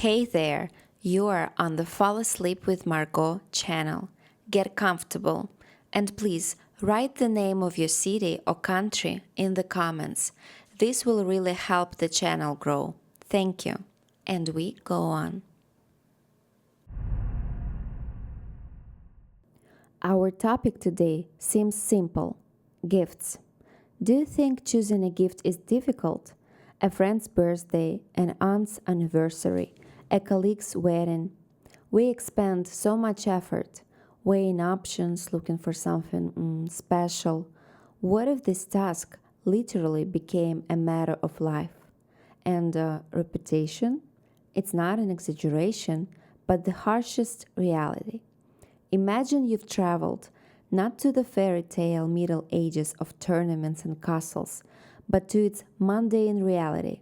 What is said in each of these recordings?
Hey there, you are on the Fall Asleep with Margot channel. Get comfortable and please write the name of your city or country in the comments. This will really help the channel grow. Thank you. And we go on. Our topic today seems simple: gifts. Do you think choosing a gift is difficult? A friend's birthday, an aunt's anniversary, a colleague's wedding. We expend so much effort, weighing options, looking for something special. What if this task literally became a matter of life? And reputation? It's not an exaggeration, but the harshest reality. Imagine you've traveled not to the fairy tale Middle Ages of tournaments and castles, but to its mundane reality,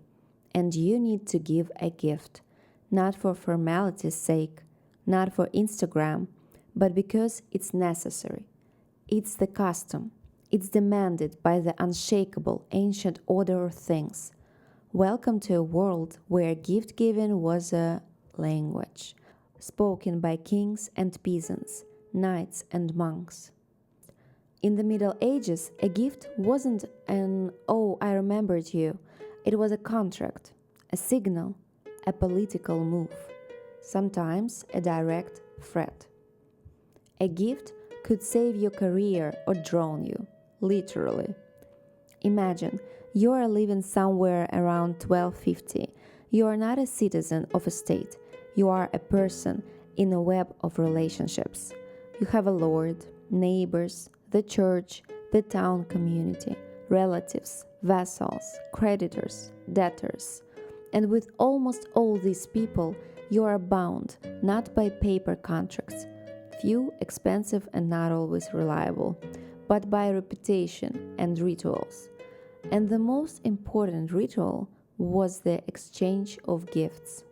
and you need to give a gift, not for formality's sake, not for Instagram, but because it's necessary. It's the custom. It's demanded by the unshakable ancient order of things. Welcome to a world where gift giving was a language, spoken by kings and peasants, knights and monks. In the Middle Ages, a gift wasn't an "oh, I remembered you." It was a contract, a signal, a political move, sometimes a direct threat. A gift could save your career or drown you, literally. Imagine you are living somewhere around 1250. You are not a citizen of a state. You are a person in a web of relationships. You have a lord, neighbors, the church, the town community, relatives, vassals, creditors, debtors. And with almost all these people, you are bound not by paper contracts, few, expensive, and not always reliable, but by reputation and rituals. And the most important ritual was the exchange of gifts.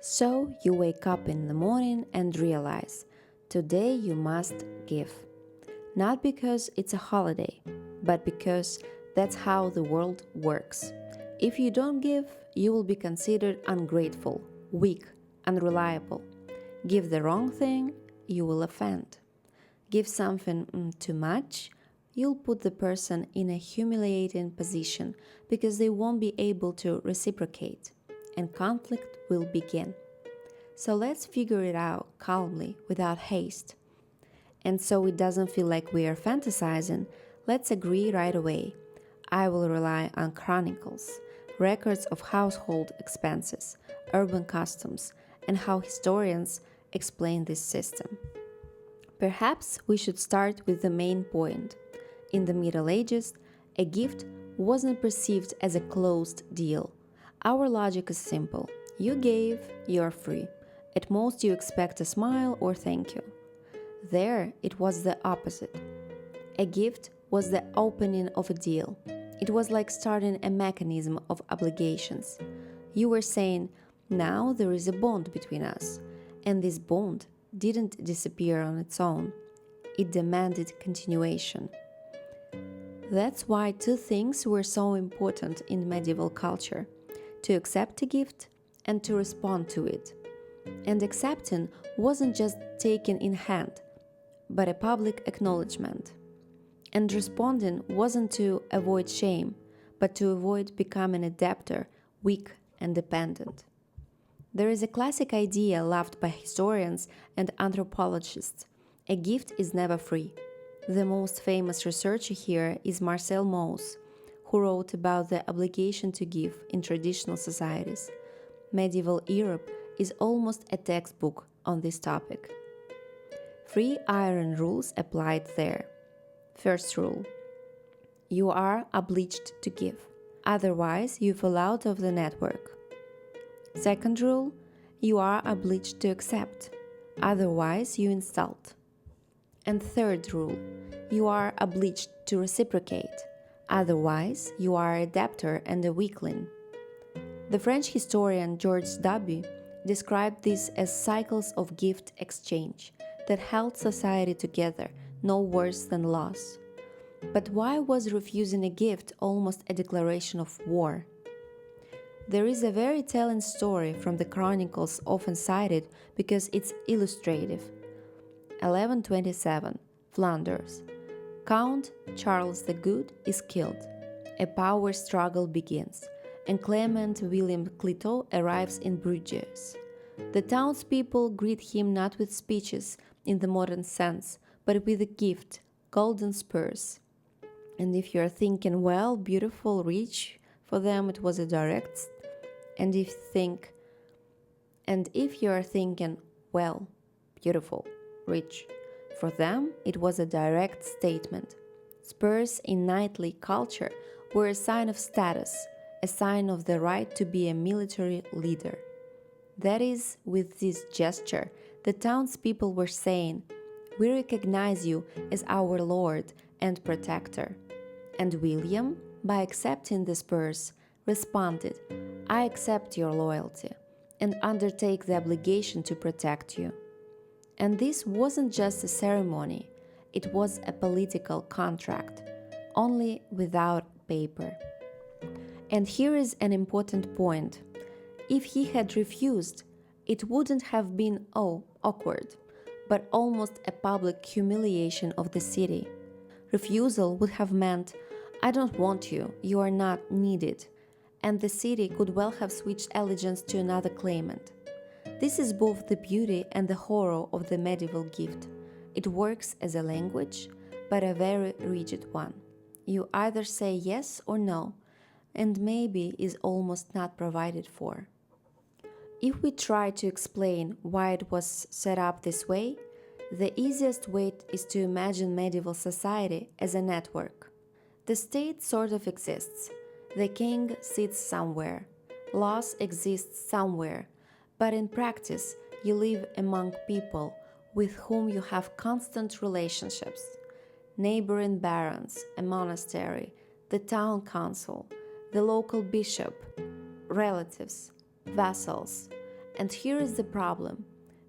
So you wake up in the morning and realize, today you must give. Not because it's a holiday, but because that's how the world works. If you don't give, you will be considered ungrateful, weak, unreliable. Give the wrong thing, you will offend. Give something too much, you'll put the person in a humiliating position because they won't be able to reciprocate, and conflict will begin. So let's figure it out calmly, without haste. And so it doesn't feel like we are fantasizing, let's agree right away. I will rely on chronicles, records of household expenses, urban customs, and how historians explain this system. Perhaps we should start with the main point. In the Middle Ages, a gift wasn't perceived as a closed deal. Our logic is simple. You gave, you're free. At most you expect a smile or thank you. There, it was the opposite. A gift was the opening of a deal. It was like starting a mechanism of obligations. You were saying, now there is a bond between us. And this bond didn't disappear on its own. It demanded continuation. That's why two things were so important in medieval culture: to accept a gift and to respond to it. And accepting wasn't just taken in hand, but a public acknowledgement. And responding wasn't to avoid shame, but to avoid becoming a debtor, weak and dependent. There is a classic idea loved by historians and anthropologists: a gift is never free. The most famous researcher here is Marcel Mauss, who wrote about the obligation to give in traditional societies. Medieval Europe is almost a textbook on this topic. 3 iron rules applied there. First rule: you are obliged to give, otherwise you fall out of the network. Second rule: you are obliged to accept, otherwise you insult. And third rule: you are obliged to reciprocate, otherwise you are a debtor and a weakling. The French historian Georges Dabu described this as cycles of gift exchange that held society together, no worse than loss. But why was refusing a gift almost a declaration of war? There is a very telling story from the chronicles often cited because it's illustrative. 1127, Flanders. Count Charles the Good is killed. A power struggle begins, and Clement William Clito arrives in Bruges. The townspeople greet him not with speeches in the modern sense, but with a gift, golden spurs. And if you're thinking, well, beautiful, rich, for them it was a direct. And if you're thinking, well, beautiful, rich, for them it was a direct statement. Spurs in knightly culture were a sign of status, a sign of the right to be a military leader. That is, with this gesture, the townspeople were saying, "We recognize you as our lord and protector." And William, by accepting the spurs, responded, "I accept your loyalty and undertake the obligation to protect you." And this wasn't just a ceremony, it was a political contract, only without paper. And here is an important point. If he had refused, it wouldn't have been, awkward, but almost a public humiliation of the city. Refusal would have meant, "I don't want you, you are not needed," and the city could well have switched allegiance to another claimant. This is both the beauty and the horror of the medieval gift. It works as a language, but a very rigid one. You either say yes or no, and maybe is almost not provided for. If we try to explain why it was set up this way, the easiest way is to imagine medieval society as a network. The state sort of exists. The king sits somewhere. Laws exist somewhere. But in practice, you live among people with whom you have constant relationships. Neighboring barons, a monastery, the town council, the local bishop, relatives, vassals. And here is the problem.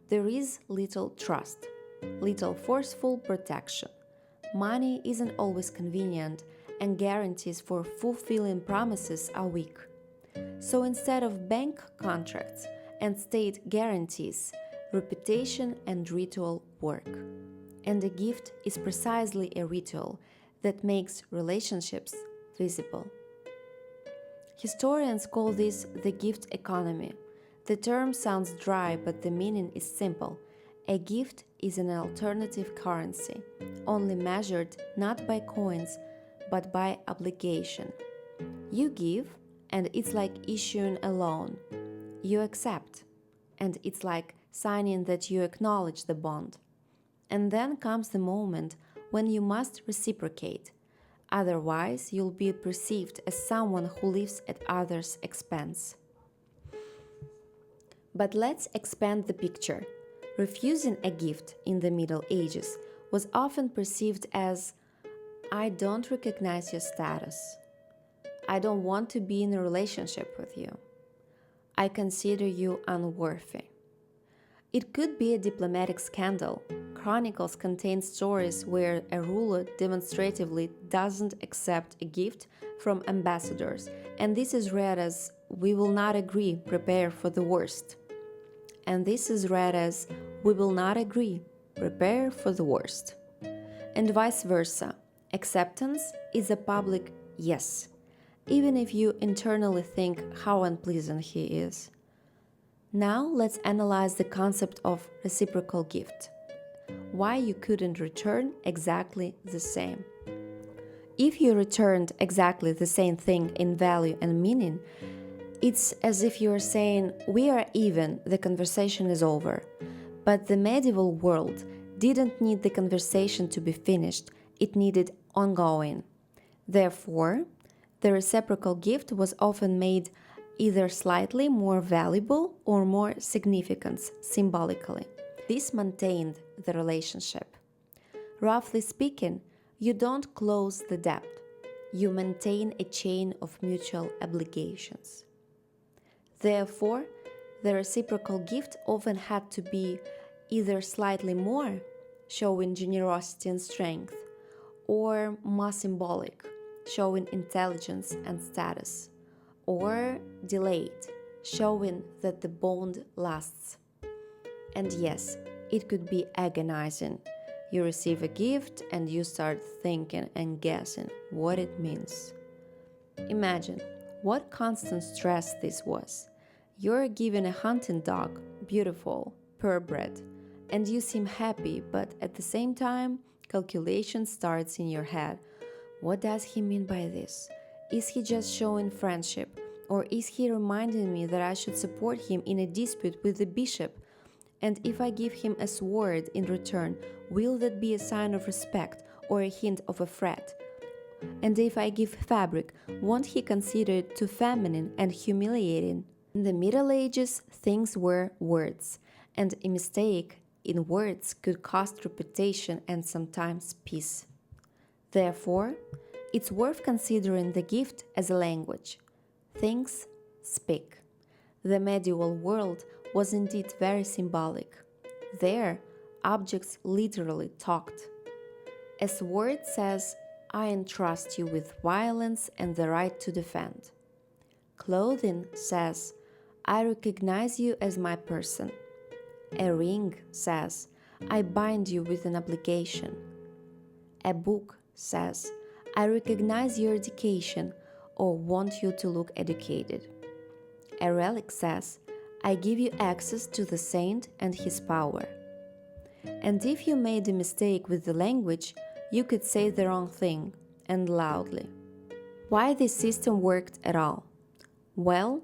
There is little trust, little forceful protection. Money isn't always convenient, and guarantees for fulfilling promises are weak. So instead of bank contracts and state guarantees, reputation and ritual work. And a gift is precisely a ritual that makes relationships visible. Historians call this the gift economy. The term sounds dry, but the meaning is simple. A gift is an alternative currency, only measured not by coins, but by obligation. You give, and it's like issuing a loan. You accept, and it's like signing that you acknowledge the bond. And then comes the moment when you must reciprocate. Otherwise, you'll be perceived as someone who lives at others' expense. But let's expand the picture. Refusing a gift in the Middle Ages was often perceived as, "I don't recognize your status. I don't want to be in a relationship with you. I consider you unworthy." It could be a diplomatic scandal. Chronicles contain stories where a ruler demonstratively doesn't accept a gift from ambassadors, and this is read as, "We will not agree, prepare for the worst." And this is read as, "We will not agree, prepare for the worst." And vice versa. Acceptance is a public yes, even if you internally think how unpleasant he is. Now let's analyze the concept of reciprocal gift. Why you couldn't return exactly the same. If you returned exactly the same thing in value and meaning, it's as if you are saying, "We are even, the conversation is over." But the medieval world didn't need the conversation to be finished, it needed ongoing. Therefore, the reciprocal gift was often made either slightly more valuable or more significant symbolically. This maintained the relationship. Roughly speaking, you don't close the debt, you maintain a chain of mutual obligations. Therefore, the reciprocal gift often had to be either slightly more, showing generosity and strength, or more symbolic, showing intelligence and status, or delayed, showing that the bond lasts. And yes, it could be agonizing. You receive a gift and you start thinking and guessing what it means. Imagine what constant stress this was. You're given a hunting dog, beautiful, purebred, and you seem happy, but at the same time, calculation starts in your head. What does he mean by this? Is he just showing friendship? Or is he reminding me that I should support him in a dispute with the bishop? And if I give him a sword in return, will that be a sign of respect or a hint of a threat? And if I give fabric, won't he consider it too feminine and humiliating? In the Middle Ages, things were words, and a mistake in words could cost reputation and sometimes peace. Therefore, it's worth considering the gift as a language. Things speak. The medieval world was indeed very symbolic. There, objects literally talked. A sword says, I entrust you with violence and the right to defend. Clothing says, I recognize you as my person. A ring says, I bind you with an obligation. A book says, I recognize your education or want you to look educated. A relic says, I give you access to the saint and his power. And if you made a mistake with the language, you could say the wrong thing, and loudly. Why this system worked at all? Well,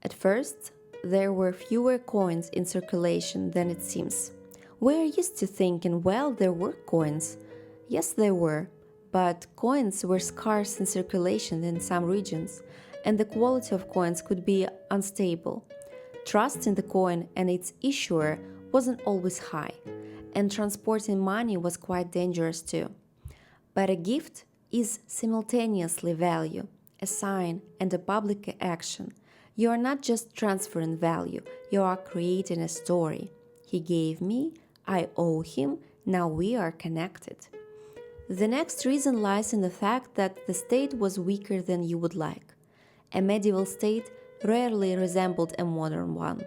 at first, there were fewer coins in circulation than it seems. We're used to thinking, well, there were coins. Yes, there were, but coins were scarce in circulation in some regions, and the quality of coins could be unstable. Trust in the coin and its issuer wasn't always high, and transporting money was quite dangerous too. But a gift is simultaneously value, a sign, and a public action. You are not just transferring value, you are creating a story. He gave me, I owe him, now we are connected. The next reason lies in the fact that the state was weaker than you would like. A medieval state rarely resembled a modern one.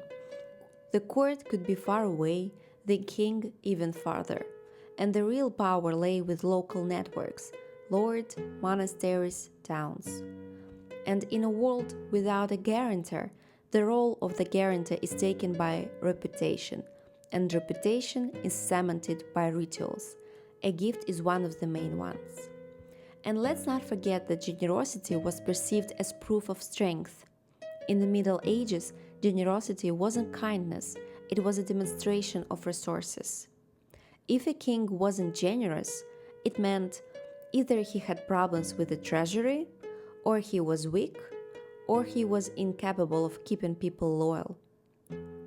The court could be far away, the king even farther, and the real power lay with local networks, lords, monasteries, towns. And in a world without a guarantor, the role of the guarantor is taken by reputation, and reputation is cemented by rituals. A gift is one of the main ones. And let's not forget that generosity was perceived as proof of strength. In the Middle Ages, generosity wasn't kindness, it was a demonstration of resources. If a king wasn't generous, it meant either he had problems with the treasury, or he was weak, or he was incapable of keeping people loyal.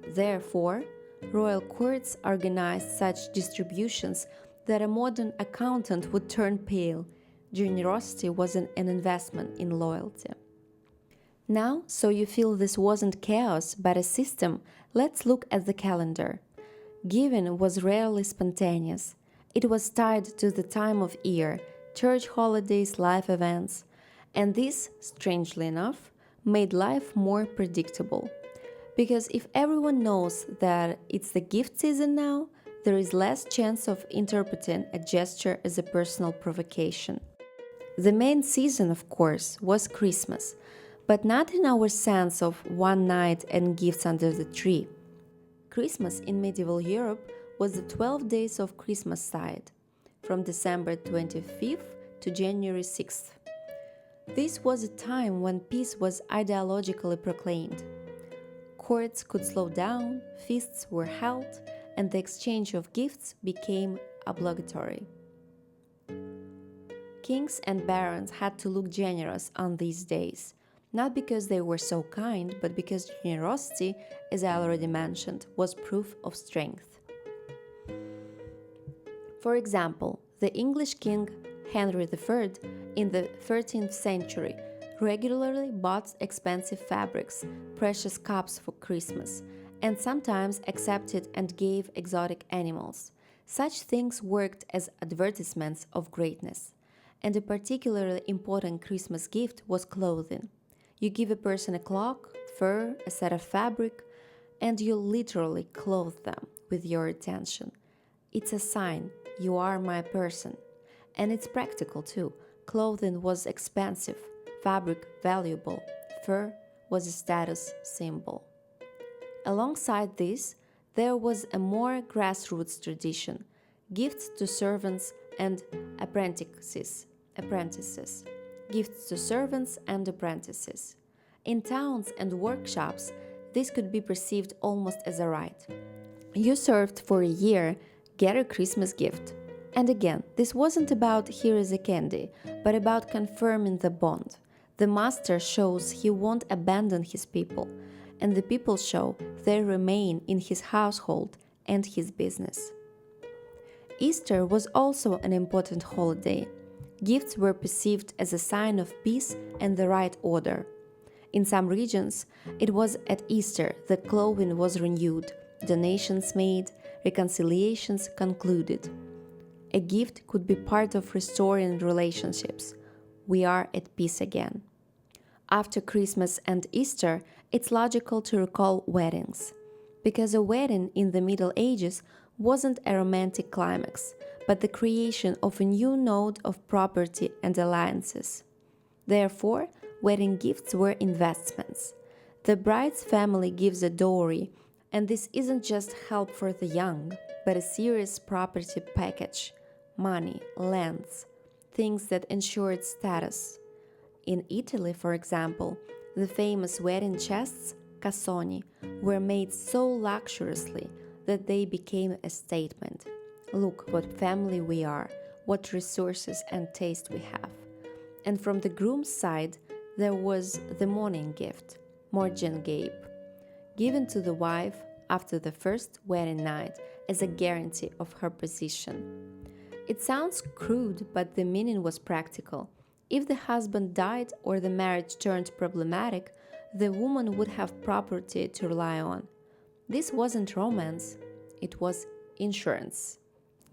Therefore, royal courts organized such distributions that a modern accountant would turn pale. Generosity wasn't an investment in loyalty. Now, so you feel this wasn't chaos but a system, let's look at the calendar. Giving was rarely spontaneous. It was tied to the time of year, church holidays, life events, and this, strangely enough, made life more predictable. Because if everyone knows that it's the gift season now, there is less chance of interpreting a gesture as a personal provocation. The main season, of course, was Christmas, but not in our sense of one night and gifts under the tree. Christmas in medieval Europe was the 12 days of Christmastide, from December 25th to January 6th. This was a time when peace was ideologically proclaimed. Courts could slow down, feasts were held, and the exchange of gifts became obligatory. Kings and barons had to look generous on these days, not because they were so kind, but because generosity, as I already mentioned, was proof of strength. For example, the English king Henry III in the 13th century regularly bought expensive fabrics, precious cups for Christmas, and sometimes accepted and gave exotic animals. Such things worked as advertisements of greatness. And a particularly important Christmas gift was clothing. You give a person a clock, fur, a set of fabric, and you literally clothe them with your attention. It's a sign you are my person. And it's practical too. Clothing was expensive, fabric valuable, fur was a status symbol. Alongside this, there was a more grassroots tradition, gifts to servants and apprentices. Gifts to servants and apprentices. In towns and workshops, this could be perceived almost as a right. You served for a year, get a Christmas gift. And again, this wasn't about here is a candy, but about confirming the bond. The master shows he won't abandon his people, and the people show they remain in his household and his business. Easter was also an important holiday. Gifts were perceived as a sign of peace and the right order. In some regions, it was at Easter that clothing was renewed, donations made, reconciliations concluded. A gift could be part of restoring relationships. We are at peace again. After Christmas and Easter, it's logical to recall weddings. Because a wedding in the Middle Ages wasn't a romantic climax, but the creation of a new node of property and alliances. Therefore, wedding gifts were investments. The bride's family gives a dowry, and this isn't just help for the young, but a serious property package: money, lands, things that ensured status. In Italy, for example, the famous wedding chests, cassoni, were made so luxuriously that they became a statement. Look what family we are, what resources and taste we have. And from the groom's side, there was the morning gift, morgengabe, given to the wife after the first wedding night as a guarantee of her position. It sounds crude, but the meaning was practical. If the husband died or the marriage turned problematic, the woman would have property to rely on. This wasn't romance, it was insurance.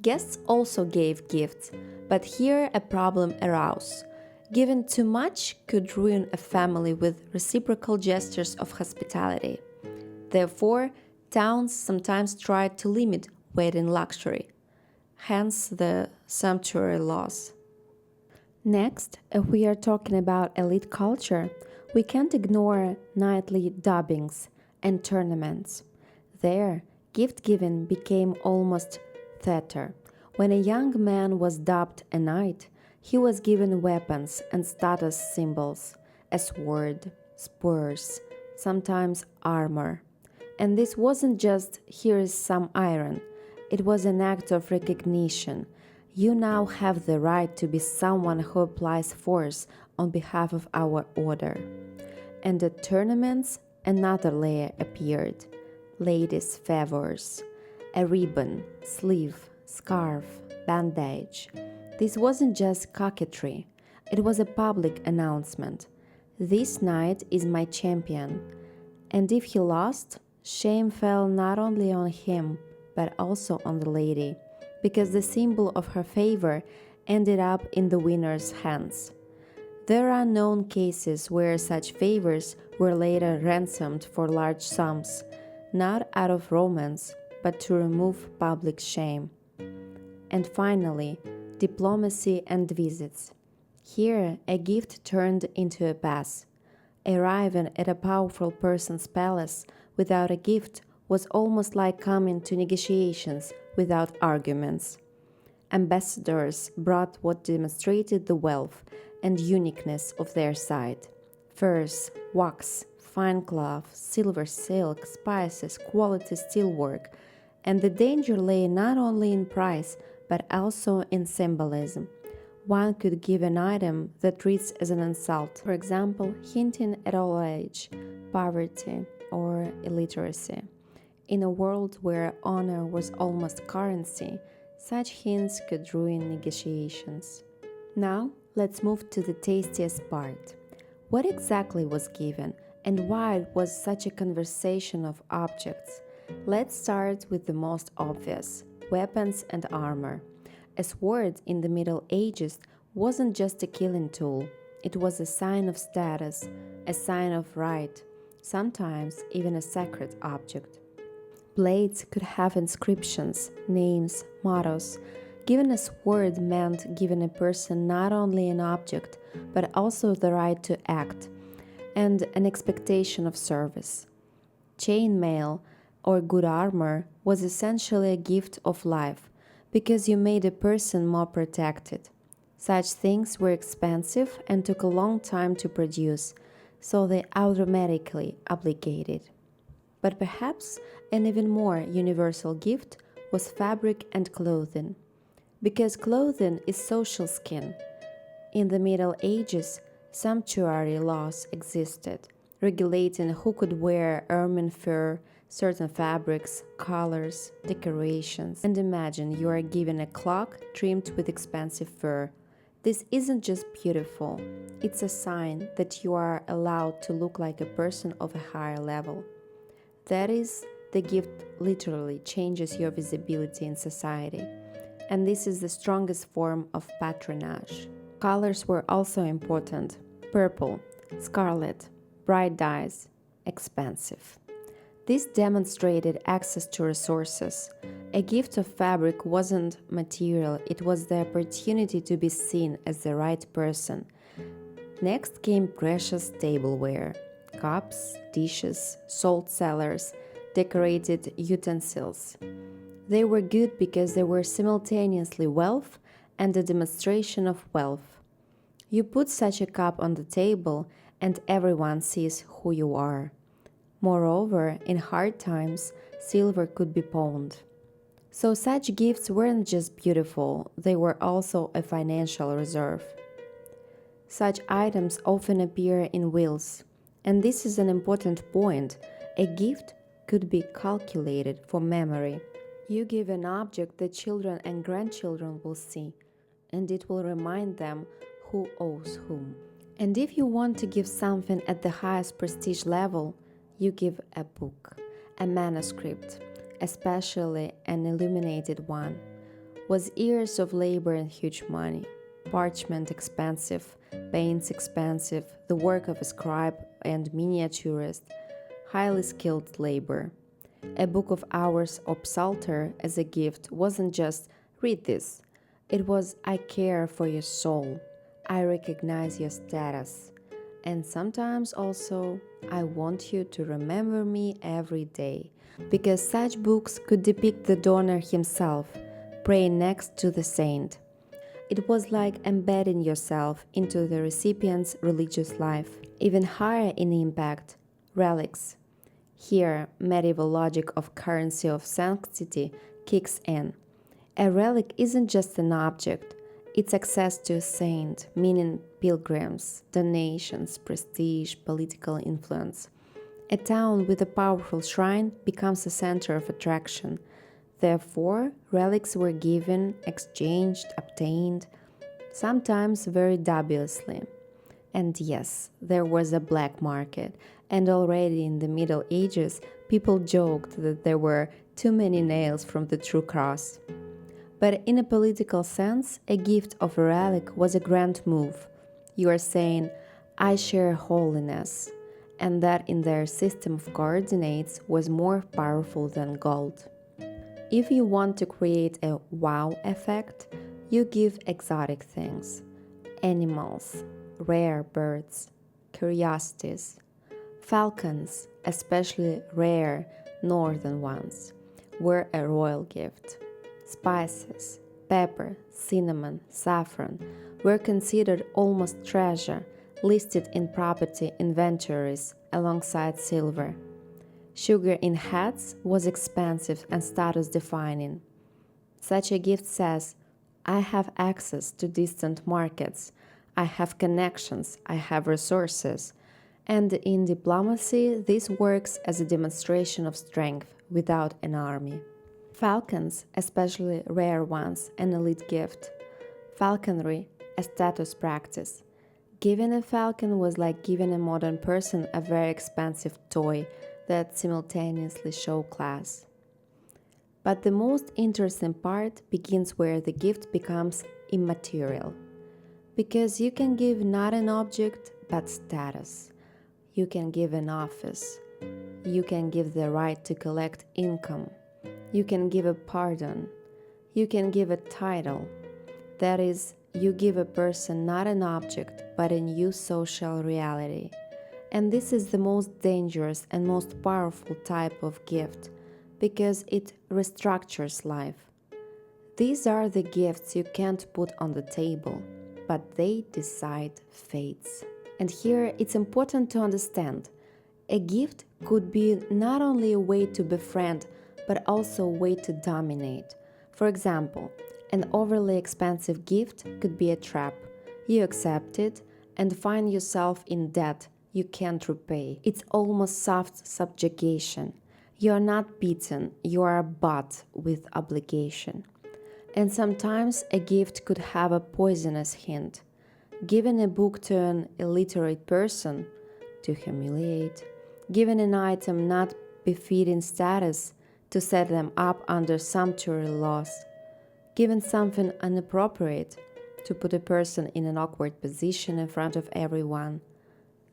Guests also gave gifts, but here a problem arose. Giving too much could ruin a family with reciprocal gestures of hospitality. Therefore, towns sometimes tried to limit wedding luxury, hence the sumptuary laws. Next, if we are talking about elite culture, we can't ignore nightly dubbings and tournaments. There, gift giving became almost theater. When a young man was dubbed a knight, he was given weapons and status symbols, a sword, spurs, sometimes armor. And this wasn't just here is some iron, it was an act of recognition. You now have the right to be someone who applies force on behalf of our order. And at tournaments, another layer appeared: ladies' favors, a ribbon, sleeve, scarf, bandage. This wasn't just coquetry, it was a public announcement. This knight is my champion, and if he lost, shame fell not only on him, but also on the lady, because the symbol of her favor ended up in the winner's hands. There are known cases where such favors were later ransomed for large sums, not out of romance, but to remove public shame. And finally, diplomacy and visits. Here, a gift turned into a pass. Arriving at a powerful person's palace without a gift was almost like coming to negotiations without arguments. Ambassadors brought what demonstrated the wealth and uniqueness of their side: furs, wax, fine cloth, silver silk, spices, quality steelwork, and the danger lay not only in price but also in symbolism. One could give an item that reads as an insult, for example, hinting at old age, poverty, or illiteracy. In a world where honor was almost currency, such hints could ruin negotiations. Now, let's move to the tastiest part. What exactly was given, and why it was such a conversation of objects? Let's start with the most obvious: weapons and armor. A sword in the Middle Ages wasn't just a killing tool, It was a sign of status, a sign of right, sometimes even a sacred object. Blades could have inscriptions, names, mottos. Given a sword meant giving a person not only an object, but also the right to act and an expectation of service. Chainmail or good armor was essentially a gift of life because you made a person more protected. Such things were expensive and took a long time to produce, so they automatically obligated. But perhaps an even more universal gift was fabric and clothing, because clothing is social skin. In the Middle Ages, sumptuary laws existed, regulating who could wear ermine fur, certain fabrics, colors, decorations. And imagine you are given a cloak trimmed with expensive fur. This isn't just beautiful, it's a sign that you are allowed to look like a person of a higher level. That is, the gift literally changes your visibility in society, and this is the strongest form of patronage. Colors were also important: purple, scarlet, bright dyes, expensive. This demonstrated access to resources. A gift of fabric wasn't material, it was the opportunity to be seen as the right person. Next came precious tableware: cups, dishes, salt cellars, decorated utensils. They were good because they were simultaneously wealth and a demonstration of wealth. You put such a cup on the table, and everyone sees who you are. Moreover, in hard times, silver could be pawned. So such gifts weren't just beautiful, they were also a financial reserve. Such items often appear in wills, and this is an important point. A gift could be calculated for memory. You give an object that children and grandchildren will see, and it will remind them who owes whom. And if you want to give something at the highest prestige level, you give a book, a manuscript, especially an illuminated one. Was years of labor and huge money. Parchment expensive, paints expensive, the work of a scribe and miniaturist, highly skilled labor. A book of hours or psalter as a gift wasn't just read this. It was I care for your soul. I recognize your status. And sometimes also I want you to remember me every day. Because such books could depict the donor himself, praying next to the saint. It was like embedding yourself into the recipient's religious life. Even higher in impact, relics. Here, medieval logic of currency of sanctity kicks in. A relic isn't just an object, it's access to a saint, meaning pilgrims, donations, prestige, political influence. A town with a powerful shrine becomes a center of attraction. Therefore, relics were given, exchanged, obtained, sometimes very dubiously. And yes, there was a black market, and already in the Middle Ages, people joked that there were too many nails from the true cross. But in a political sense, a gift of a relic was a grand move. You are saying, I share holiness, and that in their system of coordinates was more powerful than gold. If you want to create a wow effect, you give exotic things, animals, rare birds, curiosities. Falcons, especially rare northern ones, were a royal gift. Spices, pepper, cinnamon, saffron were considered almost treasure, listed in property inventories alongside silver. Sugar in hats was expensive and status defining. Such a gift says, I have access to distant markets, I have connections, I have resources. And in diplomacy, this works as a demonstration of strength without an army. Falcons, especially rare ones, an elite gift. Falconry, a status practice. Giving a falcon was like giving a modern person a very expensive toy that simultaneously showed class. But the most interesting part begins where the gift becomes immaterial. Because you can give not an object, but status. You can give an office. You can give the right to collect income. You can give a pardon. You can give a title. That is, you give a person not an object, but a new social reality. And this is the most dangerous and most powerful type of gift because it restructures life. These are the gifts you can't put on the table, but they decide fates. And here it's important to understand a gift could be not only a way to befriend, but also a way to dominate. For example, an overly expensive gift could be a trap. You accept it and find yourself in debt you can't repay. It's almost soft subjugation. You are not beaten, you are bought with obligation. And sometimes a gift could have a poisonous hint. Giving a book to an illiterate person, to humiliate. Giving an item not befitting status, to set them up under sumptuary laws. Giving something inappropriate, to put a person in an awkward position in front of everyone.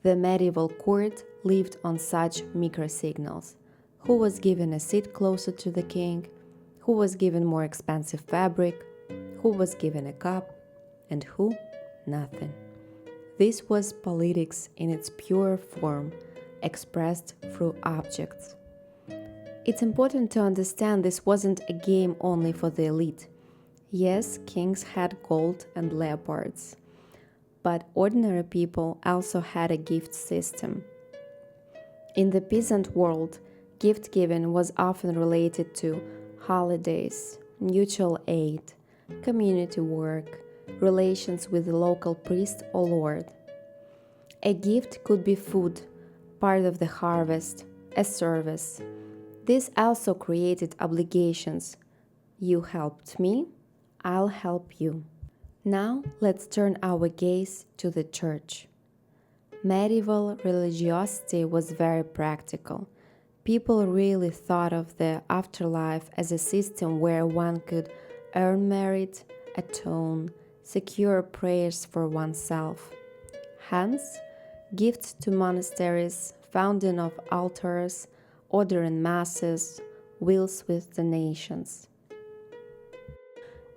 The medieval court lived on such microsignals. Who was given a seat closer to the king? Who was given more expensive fabric? Who was given a cup? And who? Nothing. This was politics in its pure form, expressed through objects. It's important to understand this wasn't a game only for the elite. Yes, kings had gold and leopards, but ordinary people also had a gift system. In the peasant world, gift giving was often related to holidays, mutual aid, community work, relations with the local priest or lord. A gift could be food, part of the harvest, a service. This also created obligations. You helped me, I'll help you. Now let's turn our gaze to the church. Medieval religiosity was very practical. People really thought of the afterlife as a system where one could earn merit, atone, secure prayers for oneself. Hence, gifts to monasteries, founding of altars, ordering masses, wills with donations.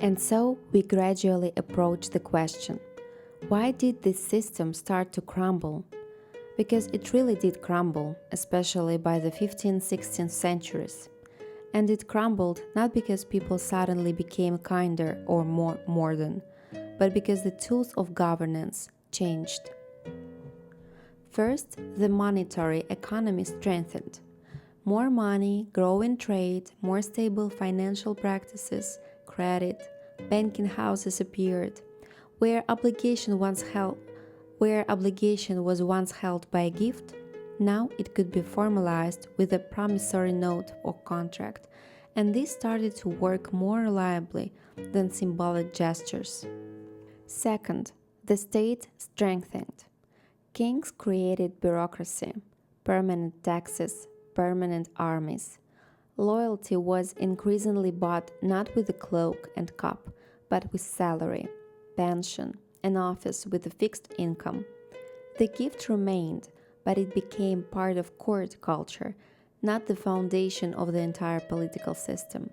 And so we gradually approach the question, why did this system start to crumble? Because it really did crumble, especially by the 15th, 16th centuries. And it crumbled not because people suddenly became kinder or more modern, but because the tools of governance changed. First, the monetary economy strengthened. More money, growing trade, more stable financial practices, credit, banking houses appeared. Where obligation was once held by a gift, now it could be formalized with a promissory note or contract, and this started to work more reliably than symbolic gestures. Second, the state strengthened. Kings created bureaucracy, permanent taxes, permanent armies. Loyalty was increasingly bought not with a cloak and cup, but with salary, pension, an office with a fixed income. The gift remained, but it became part of court culture, not the foundation of the entire political system.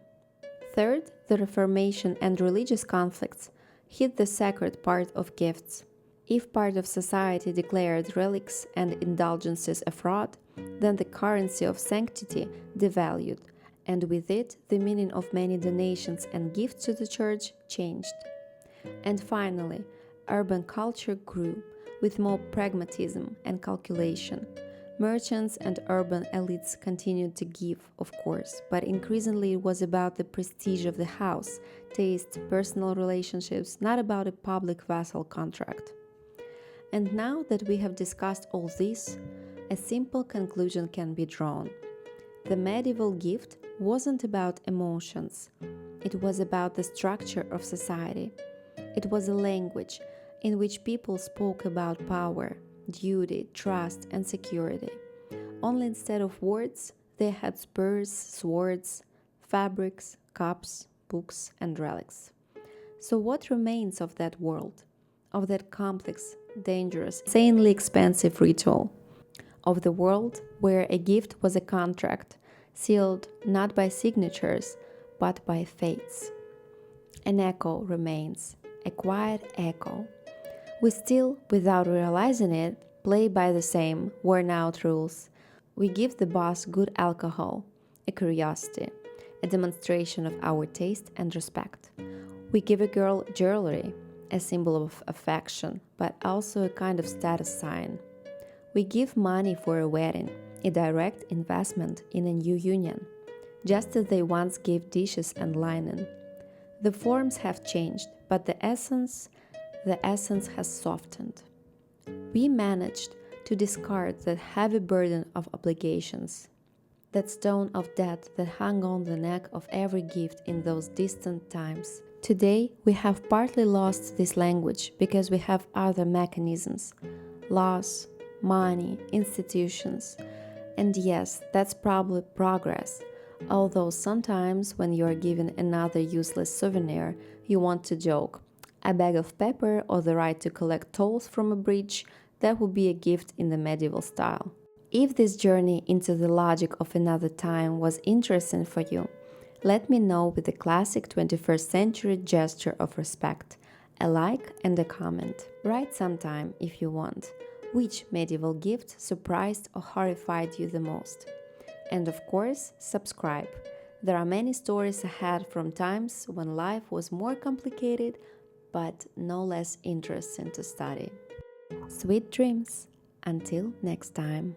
Third, the Reformation and religious conflicts hit the sacred part of gifts. If part of society declared relics and indulgences a fraud, then the currency of sanctity devalued, and with it the meaning of many donations and gifts to the church changed. And finally, urban culture grew with more pragmatism and calculation. Merchants and urban elites continued to give, of course, but increasingly it was about the prestige of the house, taste, personal relationships, not about a public vassal contract. And now that we have discussed all this, a simple conclusion can be drawn. The medieval gift wasn't about emotions. It was about the structure of society. It was a language in which people spoke about power, duty, trust, and security. Only instead of words, they had spurs, swords, fabrics, cups, books, and relics. So what remains of that world? of that complex, dangerous, insanely expensive ritual, of the world where a gift was a contract, sealed not by signatures, but by fates. An echo remains, a quiet echo. We still, without realizing it, play by the same worn out rules. We give the boss good alcohol, a curiosity, a demonstration of our taste and respect. We give a girl jewelry, a symbol of affection, but also a kind of status sign. We give money for a wedding, a direct investment in a new union, just as they once gave dishes and linen. The forms have changed, but the essence has softened. We managed to discard that heavy burden of obligations, that stone of debt that hung on the neck of every gift in those distant times. Today, we have partly lost this language because we have other mechanisms: laws, money, institutions. And yes, that's probably progress. Although sometimes when you are given another useless souvenir, you want to joke. A bag of pepper or the right to collect tolls from a bridge, that would be a gift in the medieval style. If this journey into the logic of another time was interesting for you, let me know with a classic 21st century gesture of respect, a like and a comment. Write sometime if you want. Which medieval gift surprised or horrified you the most? And of course, subscribe. There are many stories ahead from times when life was more complicated, but no less interesting to study. Sweet dreams. Until next time.